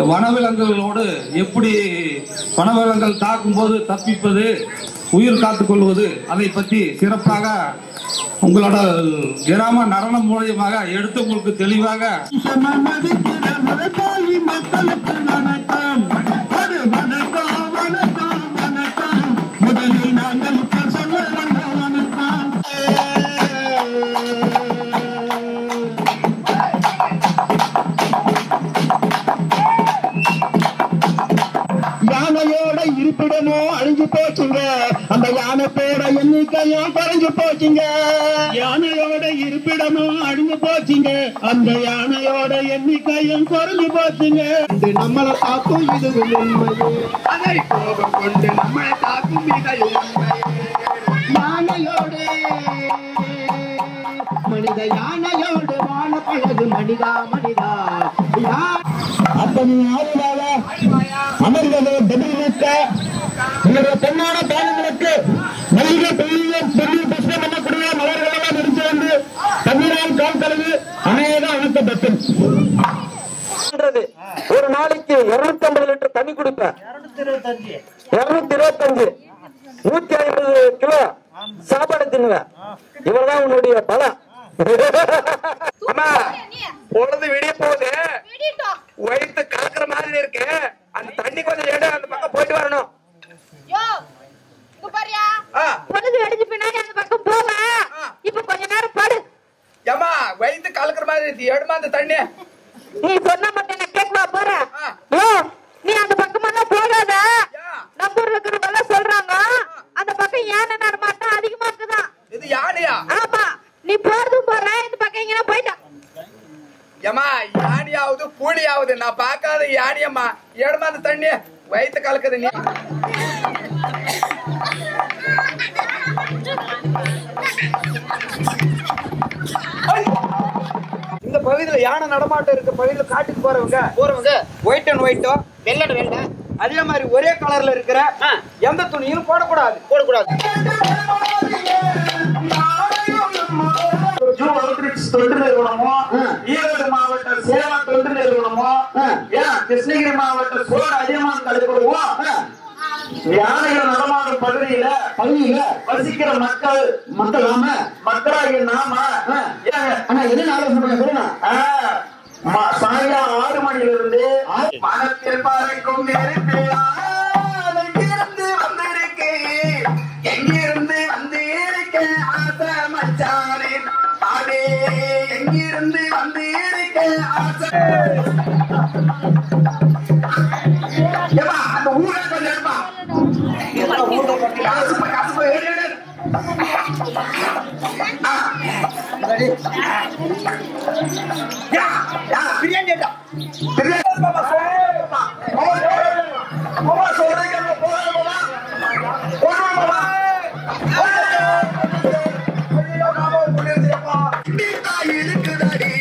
வனவிலங்குகளோடு எப்படி வனவிலங்குகள் தாக்கும் போது தப்பிப்பது, உயிர் காத்துக்கொள்வது, அதை பற்றி சிறப்பாக உங்களோட கிராம நடனம் மூலியமாக எடுத்து உங்களுக்கு தெளிவாக முதலில் நாங்கள் சொல்ல வணக்கம். யானையோட இருப்பிடமோ அழிஞ்சு போச்சுங்க, அந்த யானை பேர எண்ணிக்கையும் குறைஞ்சு போச்சுங்க. யானையோட இருப்பிடமோ அழிஞ்சு போச்சுங்க, அந்த யானையோட எண்ணிக்கையும் குறைஞ்சு போச்சுங்க. இது நம்மளை தாக்கும், இது உண்மையே. அதை கோபம் கொண்டு நம்மளை தாக்கும், இதையும் யானையோடு மனித யானையோடு வாழ பழகு மனிதா மனிதா. அப்படி ஆளுவாக அமர்ந்தது பதிலளிக்க உங்களுடைய பொன்னான பாடங்களுக்கு மல்லிகை பெண்ணியம் பெரிய புஷ்பம் பண்ணக்கூடிய மலர்களெல்லாம் இருந்து வந்து தண்ணீரால் கால் கழுவி அநேகம் அனுப்பப்பட்டு ஒரு நாளைக்கு 250 லிட்டர் தண்ணி குடிப்பேன். 225 150 கிலோ சாப்பாடு தின்னுவேன். இவர்தான் உன்னுடைய பலம். பொழுது விடிய போகுது, வயிற்று கலக்குற மாதிரி இருக்கு. அந்த தண்ணி கொஞ்சம் எடு, அந்த பக்கம் போயிட்டு வரணும். பொழுது வெடிஞ்சு பின்னாடி அந்த பக்கம் போக, இப்ப கொஞ்ச நேரம் படு. ஏமா வயிற்று கலக்குற மாதிரி இருக்கு, எடுமா அந்த தண்ணி. நீ சொன்ன மட்டும் நான் கேட்கவா போறேன்? நீ அந்த பக்கமெல்லாம் போகாத. நம்ம ஊர்ல இருக்கிறவங்க சொல்றாங்க அந்த பக்கம் யானை நடமாட்டம் அதிகமா இருக்குதான். இது யானையா? ஆமா, நீ போறதும் போற, இந்த பக்கம் எங்கன்னா போயிட்டா. ஏமா யானையாவது கூலியாவது நான் பாக்காத யானையம்மா, ஏடுமா அந்த தண்ணி, வயிற்று கலக்குது. நீ இந்த பகுதியில யானை நடமாட்டம் இருக்க பகுதியில காட்டுக்கு போறவங்க ஒயிட் அண்ட் ஒயிட்டோ வெள்ளை வெள்ளை அதே மாதிரி ஒரே கலர்ல இருக்கிற எந்த துணியும் போடக்கூடாது. தொண்டு நிறுவனமோ, ஈரோடு மாவட்ட சேவா தொண்டு நிறுவனமோ, கிருஷ்ணகிரி மாவட்ட சோழ அதிகமான கலைப்படுவோ யானைகள் நடமாடும் பகுதியில வசிக்கிற மக்களாகிய நாம என்ன ஆலோசனை சொல்லுங்க. சாயங்காலம் 6 மணியிலிருந்து மனத்தில் பறக்கும் எங்கிருந்து வந்திருக்கு, எங்கிருந்து வந்திருக்க ஆசை மச்சானே, அதே எங்கிருந்து வந்திருக்க ஆசை. அந்த ஊரை கொஞ்சம் எடுப்பா, காசு எடு. பிரியாணி இருக்குதாடி